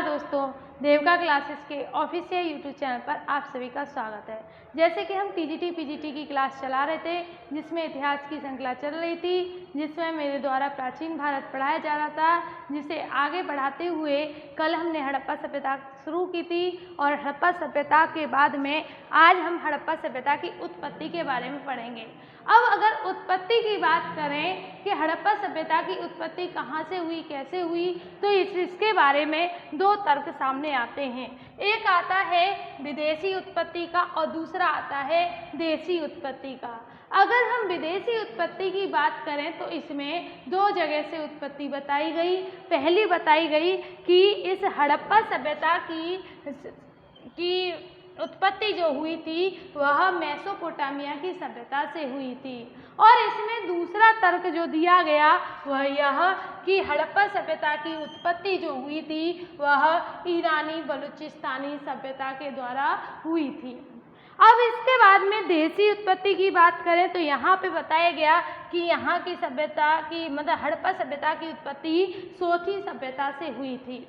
दोस्तों, देवका क्लासेस के official YouTube channel पर आप सभी का स्वागत है। जैसे कि हम टीजीटी पीजीटी की क्लास चला रहे थे, जिसमें इतिहास की श्रृंखला चल रही थी, जिसमें मेरे द्वारा प्राचीन भारत पढ़ाया जा रहा था, जिसे आगे बढ़ाते हुए कल हमने हड़प्पा सभ्यता शुरू की थी और हड़प्पा सभ्यता के बाद में आज हम हड़प्पा सभ्यता की उत्पत्ति के बारे में पढ़ेंगे। अब अगर उत्पत्ति की बात करें कि हड़प्पा सभ्यता की उत्पत्ति कहाँ से हुई, कैसे हुई, तो इसके बारे में दो तर्क सामने आते हैं। एक आता है विदेशी उत्पत्ति का और दूसरा आता है देशी उत्पत्ति का। अगर हम विदेशी उत्पत्ति की बात करें तो इसमें दो जगह से उत्पत्ति बताई गई। पहली बताई गई कि इस हड़प्पा सभ्यता की उत्पत्ति जो हुई थी वह मेसोपोटामिया की सभ्यता से हुई थी, और इसमें दूसरा तर्क जो दिया गया वह यह कि हड़प्पा सभ्यता की उत्पत्ति जो हुई थी वह ईरानी बलूचिस्तानी सभ्यता के द्वारा हुई थी। अब इसके बाद में देशी उत्पत्ति की बात करें तो यहाँ पे बताया गया कि यहाँ की सभ्यता की मतलब हड़प्पा सभ्यता की उत्पत्ति सोथी सभ्यता से हुई थी।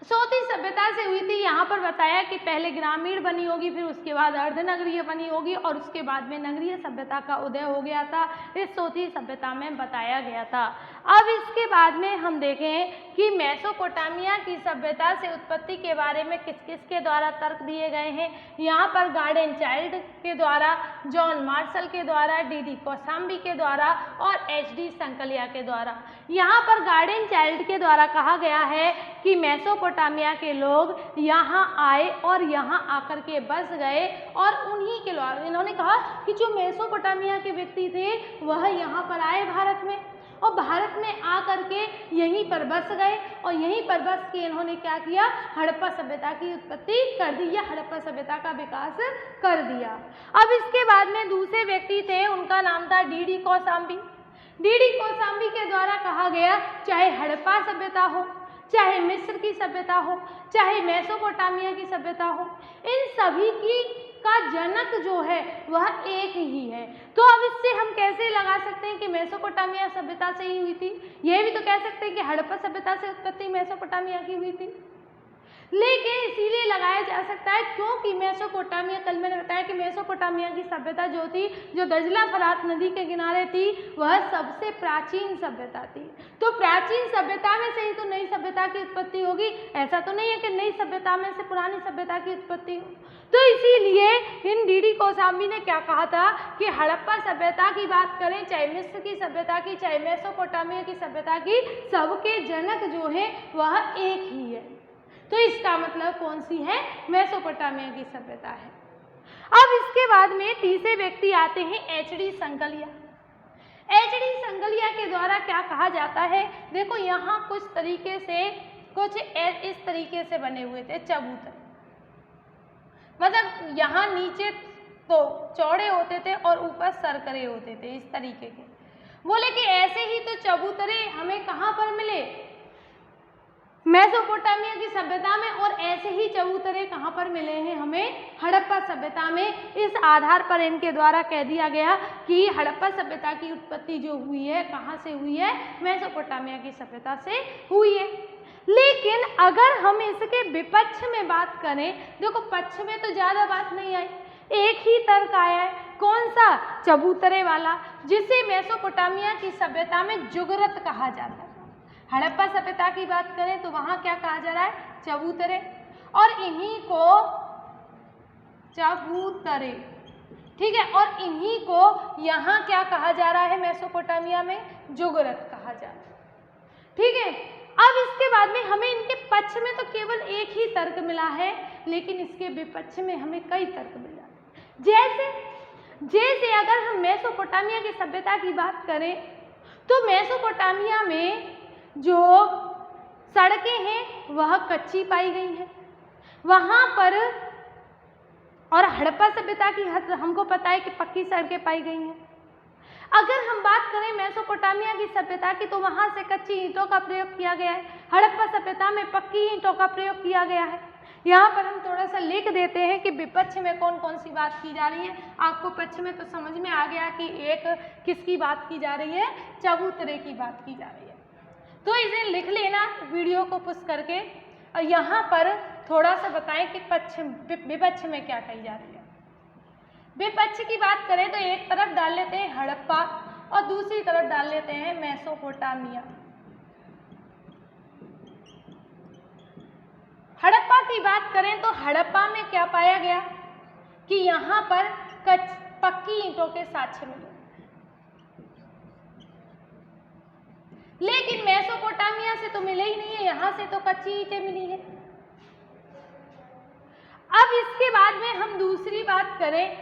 सोथी सभ्यता से हुई थी। यहाँ पर बताया कि पहले ग्रामीण बनी होगी, फिर उसके बाद अर्धनगरीय बनी होगी और उसके बाद में नगरीय सभ्यता का उदय हो गया था। इस सोथी सभ्यता में बताया गया था। अब इसके बाद में हम देखें कि मेसोपोटामिया की सभ्यता से उत्पत्ति के बारे में किस किस के द्वारा तर्क दिए गए हैं। यहाँ पर गार्डन चाइल्ड के द्वारा, जॉन मार्शल के द्वारा, डी कौशाम्बी के द्वारा और HD संकलिया के द्वारा। यहाँ पर गार्डन चाइल्ड के द्वारा कहा गया है कि मेसोपोटामिया के लोग यहाँ आए और यहाँ आकर के बस गए और उन्हीं के द्वारा इन्होंने कहा कि जो मेसोपोटामिया के व्यक्ति थे वह यहाँ पर आए भारत में और भारत में आ करके यहीं पर बस गए और यहीं पर बस के इन्होंने क्या किया, हड़प्पा सभ्यता की उत्पत्ति कर दी या हड़प्पा सभ्यता का विकास कर दिया। अब इसके बाद में दूसरे व्यक्ति थे, उनका नाम था डी कौशाम्बी। डी कौशाम्बी के द्वारा कहा गया चाहे हड़प्पा सभ्यता हो, चाहे मिस्र की सभ्यता हो, चाहे मेसोपोटामिया की सभ्यता हो, इन सभी की का जनक जो है वह एक ही है। तो अब इससे हम कैसे लगा सकते हैं कि मेसोपोटामिया सभ्यता से ही हुई थी। यह भी तो कह सकते हैं कि हड़प्पा सभ्यता से उत्पत्ति मेसोपोटामिया की हुई थी, लेकिन इसीलिए लगाया जा सकता है क्योंकि मेसोपोटामिया, कल मैंने बताया कि मेसोपोटामिया की सभ्यता जो थी, जो दजला फरात नदी के किनारे थी, वह सबसे प्राचीन सभ्यता थी। तो प्राचीन सभ्यता में से ही तो नई सभ्यता की उत्पत्ति होगी। ऐसा तो नहीं है कि नई सभ्यता में से पुरानी सभ्यता की उत्पत्ति हो। तो इसीलिए इन डी कौशाम्बी ने क्या कहा था कि हड़प्पा सभ्यता की बात करें, चाहे मिस्र की सभ्यता की, चाहे मेसोपोटामिया की सभ्यता की, सबके जनक जो है वह एक ही है। तो इसका मतलब कौन सी है, मेसोपोटामिया की सभ्यता है। अब इसके बाद में तीसरे व्यक्ति आते हैं HD संकलिया। HD संकलिया के द्वारा क्या कहा जाता है, देखो यहाँ कुछ तरीके से कुछ इस तरीके से बने हुए थे चबूतरे, मतलब यहाँ नीचे तो चौड़े होते थे और ऊपर सरकरे होते थे इस तरीके के। बोले कि ऐसे ही तो चबूतरे हमें कहाँ पर मिले, मेसोपोटामिया की सभ्यता में, और ऐसे ही चबूतरे कहाँ पर मिले हैं हमें, हड़प्पा सभ्यता में। इस आधार पर इनके द्वारा कह दिया गया कि हड़प्पा सभ्यता की उत्पत्ति जो हुई है कहाँ से हुई है, मेसोपोटामिया की सभ्यता से हुई है। लेकिन अगर हम इसके विपक्ष में बात करें, देखो पक्ष में तो ज़्यादा बात नहीं आई, एक ही तर्क आया है, कौन सा, चबूतरे वाला, जिसे मेसोपोटामिया की सभ्यता में जुगरत कहा जाता है। हड़प्पा सभ्यता की बात करें तो वहाँ क्या कहा जा रहा है, चबूतरे, और इन्हीं को चबूतरे, ठीक है, और इन्हीं को यहाँ क्या कहा जा रहा है, मेसोपोटामिया में जुगरत कहा जा रहा है, ठीक है। अब इसके बाद में हमें इनके पक्ष में तो केवल एक ही तर्क मिला है, लेकिन इसके विपक्ष में हमें कई तर्क मिल जाते हैं। जैसे अगर हम मेसोपोटामिया की सभ्यता की बात करें तो मेसोपोटामिया में जो सड़कें हैं वह कच्ची पाई गई हैं वहाँ पर, और हड़प्पा सभ्यता की हमको पता है कि पक्की सड़कें पाई गई हैं। अगर हम बात करें मेसोपोटामिया की सभ्यता की तो वहाँ से कच्ची ईंटों का प्रयोग किया गया है, हड़प्पा सभ्यता में पक्की ईंटों का प्रयोग किया गया है। यहाँ पर हम थोड़ा सा लिख देते हैं कि विपक्ष में कौन कौन सी बात की जा रही है। आपको पक्ष में तो समझ में आ गया कि एक किसकी बात की जा रही है, चबूतरे की बात की जा रही है। तो इसे लिख लेना वीडियो को पुश करके। और यहाँ पर थोड़ा सा बताएं कि विपक्ष में क्या कही जा रही है। विपक्ष की बात करें तो एक तरफ डाल लेते हैं हड़प्पा और दूसरी तरफ डाल लेते हैं मेसोपोटामिया। हड़प्पा की बात करें तो हड़प्पा में क्या पाया गया कि यहाँ पर पक्की ईंटों के साक्ष्य मिले, लेकिन मेसोपोटामिया से तो मिले ही नहीं है, यहाँ से तो कच्ची ईंटें मिली है। अब इसके बाद में हम दूसरी बात करें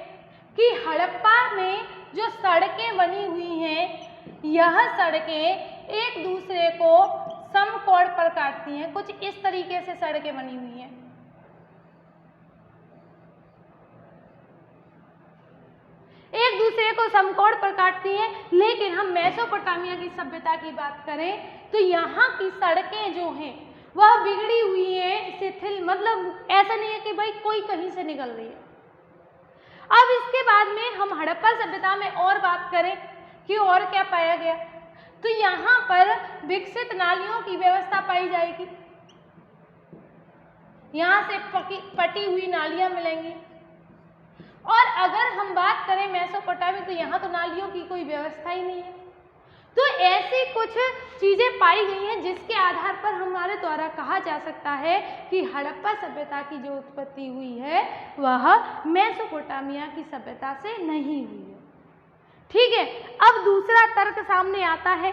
कि हड़प्पा में जो सड़कें बनी हुई हैं, यह सड़कें एक दूसरे को समकोण पर काटती हैं। कुछ इस तरीके से सड़कें बनी हुई हैं। एक दूसरे को समकोण पर काटती हैं, लेकिन हम मेसोपोटामिया की सभ्यता की बात करें तो यहाँ की सड़कें जो हैं वह बिगड़ी हुई हैं, शिथिल, मतलब ऐसा नहीं है कि भाई कोई कहीं से निकल रही है। अब इसके बाद में हम हड़प्पा सभ्यता में और बात करें कि और क्या पाया गया, तो यहाँ पर विकसित नालियों की व्यवस्था पाई जाएगी। यहाँ से पटी हुई नालियां मिलेंगी। और अगर हम बात करें मेसोपोटामिया तो यहाँ तो नालियों की कोई व्यवस्था ही नहीं है। तो ऐसी कुछ चीजें पाई गई हैं जिसके आधार पर हमारे द्वारा कहा जा सकता है कि हड़प्पा सभ्यता की जो उत्पत्ति हुई है वह मेसोपोटामिया की सभ्यता से नहीं हुई है। ठीक है, अब दूसरा तर्क सामने आता है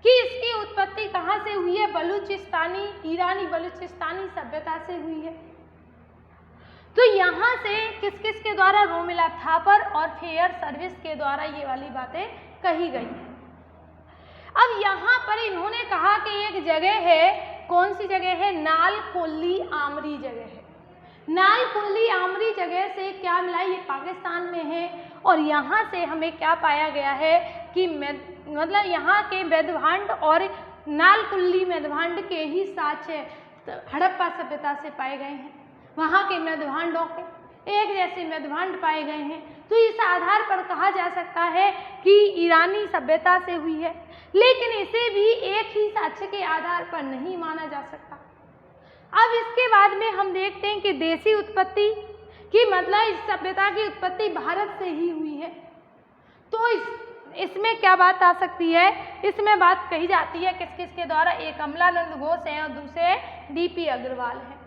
कि इसकी उत्पत्ति कहाँ से हुई है, बलूचिस्तानी, ईरानी बलूचिस्तानी सभ्यता से हुई है। तो यहाँ से किस किस के द्वारा, रोमिला थापर और फेयर सर्विस के द्वारा ये वाली बातें कही गई हैं। अब यहाँ पर इन्होंने कहा कि एक जगह है, कौन सी जगह है, नालकुल्ली आमरी जगह है। नालकुल्ली आमरी जगह से क्या मिला, ये पाकिस्तान में है। और यहाँ से हमें क्या पाया गया है कि मतलब यहाँ के मेदभांड और नालकुल्ली मेदभांड के ही साक्ष्य हड़प्पा सभ्यता से पाए गए हैं। वहाँ के मेदभांडों के एक जैसे मेदभांड पाए गए हैं। तो इस आधार पर कहा जा सकता है कि ईरानी सभ्यता से हुई है, लेकिन इसे भी एक ही साक्ष्य के आधार पर नहीं माना जा सकता। अब इसके बाद में हम देखते हैं कि देशी उत्पत्ति की मतलब इस सभ्यता की उत्पत्ति भारत से ही हुई है। तो इसमें क्या बात आ सकती है, इसमें बात कही जाती है किस किस के द्वारा, एक अमलानंद घोष हैं और दूसरे डीपी अग्रवाल हैं।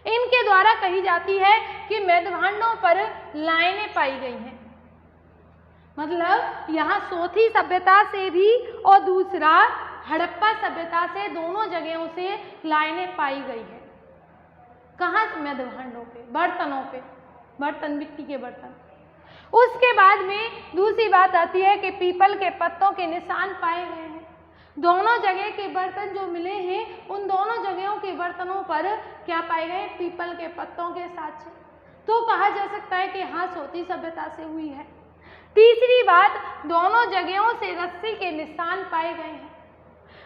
इनके द्वारा कही जाती है कि मेदभांडों पर लाइनें पाई गई हैं, मतलब यहाँ सोथी सभ्यता से भी और दूसरा हड़प्पा सभ्यता से, दोनों जगहों से लाइनें पाई गई है। कहाँ, मेदभांडों पे, बर्तनों पे, बर्तन, मिट्टी के बर्तन। उसके बाद में दूसरी बात आती है कि पीपल के पत्तों के निशान पाए गए हैं। दोनों जगह के बर्तन जो मिले हैं, उन दोनों जगहों के बर्तनों पर क्या पाए गए, पीपल के पत्तों के साक्ष्य। तो कहा जा सकता है कि हाँ, सोती सभ्यता से हुई है। तीसरी बात, दोनों जगहों से रस्सी के निशान पाए गए हैं।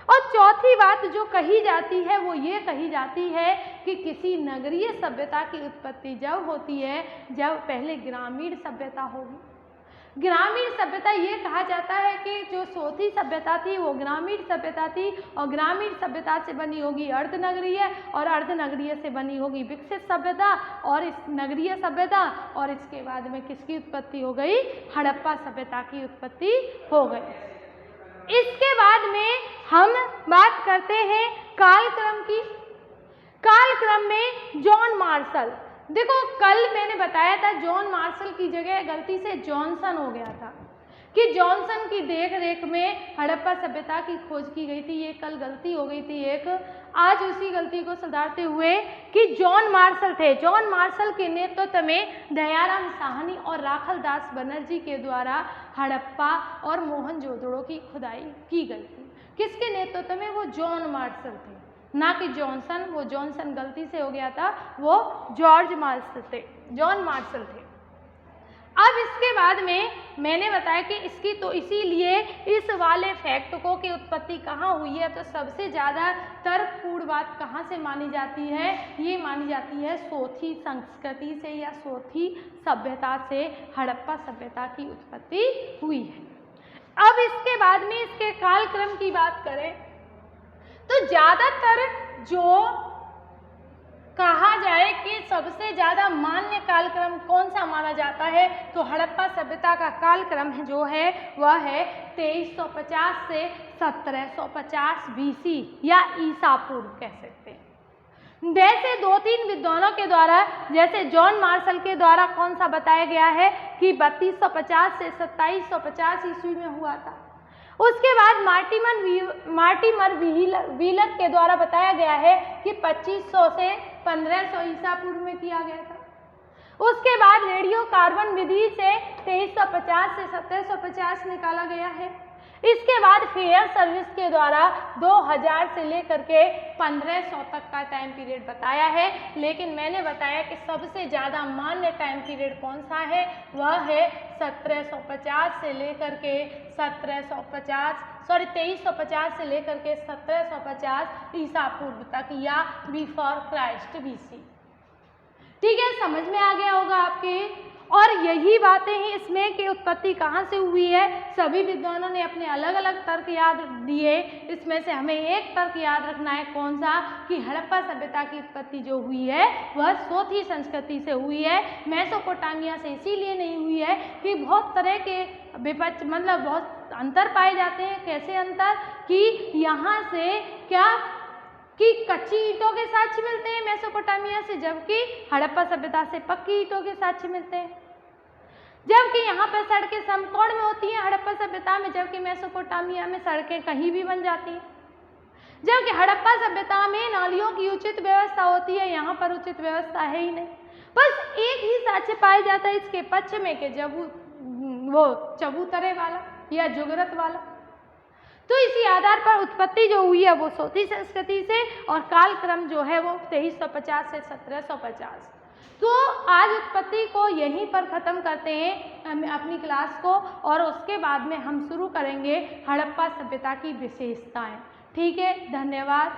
और चौथी बात जो कही जाती है वो ये कही जाती है कि किसी नगरीय सभ्यता की उत्पत्ति जब होती है जब पहले ग्रामीण सभ्यता होगी। ग्रामीण सभ्यता ये कहा जाता है कि जो सोथी सभ्यता थी वो ग्रामीण सभ्यता थी, और ग्रामीण सभ्यता से बनी होगी अर्धनगरीय, और अर्धनगरीय से बनी होगी विकसित सभ्यता, और इस नगरीय सभ्यता, और इसके बाद में किसकी उत्पत्ति हो गई, हड़प्पा सभ्यता की उत्पत्ति हो गई। इसके बाद में हम बात करते हैं कालक्रम की। कालक्रम में जॉन मार्शल, देखो कल मैंने बताया था जॉन मार्शल की जगह गलती से जॉनसन हो गया था कि जॉनसन की देख रेख में हड़प्पा सभ्यता की खोज की गई थी। ये कल गलती हो गई थी एक, आज उसी गलती को सुधारते हुए कि जॉन मार्शल थे। जॉन मार्शल के नेतृत्व में दयाराम साहनी और राखल दास बनर्जी के द्वारा हड़प्पा और मोहनजोदड़ो की खुदाई की गई थी। किसके नेतृत्व में, वो जॉन मार्शल थे, ना कि जॉनसन। वो जॉनसन गलती से हो गया था, वो जॉर्ज मार्शल थे, जॉन मार्शल थे। अब इसके बाद में मैंने बताया कि इसकी तो इसीलिए इस वाले फैक्ट को कि उत्पत्ति कहाँ हुई है, तो सबसे ज़्यादा तर्कपूर्ण बात कहाँ से मानी जाती है, ये मानी जाती है सोथी संस्कृति से या सोथी सभ्यता से हड़प्पा सभ्यता की उत्पत्ति हुई है। अब इसके बाद में इसके कालक्रम की बात करें तो ज़्यादातर जो कि सबसे ज़्यादा मान्य कालक्रम कौन सा माना जाता है, तो हड़प्पा सभ्यता का कालक्रम जो है वह है 2350 से 1750 BC या ईसा पूर्व कह सकते हैं। जैसे 2-3 विद्वानों के द्वारा, जैसे जॉन मार्शल के द्वारा कौन सा बताया गया है कि 3250 से 2750 ईस्वी में हुआ था। उसके बाद मार्टिमर व्हीलर के द्वारा बताया गया है कि 2500 से 1500 ईसा पूर्व में किया गया था। उसके बाद रेडियो कार्बन विधि से 2350 से 1750 निकाला गया है। इसके बाद फेयर सर्विस के द्वारा 2000 से लेकर के 1500 तक का टाइम पीरियड बताया है, लेकिन मैंने बताया कि सबसे ज़्यादा मान्य टाइम पीरियड कौन सा है, वह है 1750 से लेकर के 2350 से लेकर के 1750 ईसा पूर्व तक या बिफोर क्राइस्ट BC। ठीक है, समझ में आ गया होगा आपके। और यही बातें हैं इसमें कि उत्पत्ति कहाँ से हुई है। सभी विद्वानों ने अपने अलग अलग तर्क याद दिए, इसमें से हमें एक तर्क याद रखना है, कौन सा, कि हड़प्पा सभ्यता की उत्पत्ति जो हुई है वह सोथी संस्कृति से हुई है, मेसोपोटामिया से इसीलिए नहीं हुई है कि बहुत तरह के विपक्ष मतलब बहुत अंतर पाए जाते हैं। कैसे अंतर, कि यहाँ से क्या कि कच्ची ईंटों के साक्ष्य मिलते हैं मेसोपोटामिया से, जबकि हड़प्पा सभ्यता से पक्की ईंटों के साक्ष्य मिलते हैं। जबकि यहाँ पर सड़कें समकोण में होती हैं हड़प्पा सभ्यता में, जबकि मेसोपोटामिया में सड़कें कहीं भी बन जाती हैं। जबकि हड़प्पा सभ्यता में नालियों की उचित व्यवस्था होती है, यहाँ पर उचित व्यवस्था है ही नहीं। बस एक ही साक्ष्य पाया जाता है इसके पक्ष में कि जब वो चबूतरे वाला या जुगरत वाला। तो इसी आधार पर उत्पत्ति जो हुई है वो सोथी संस्कृति से, और कालक्रम जो है वो 2350 से 1750। तो आज उत्पत्ति को यहीं पर ख़त्म करते हैं अपनी क्लास को, और उसके बाद में हम शुरू करेंगे हड़प्पा सभ्यता की विशेषताएं। ठीक है, धन्यवाद।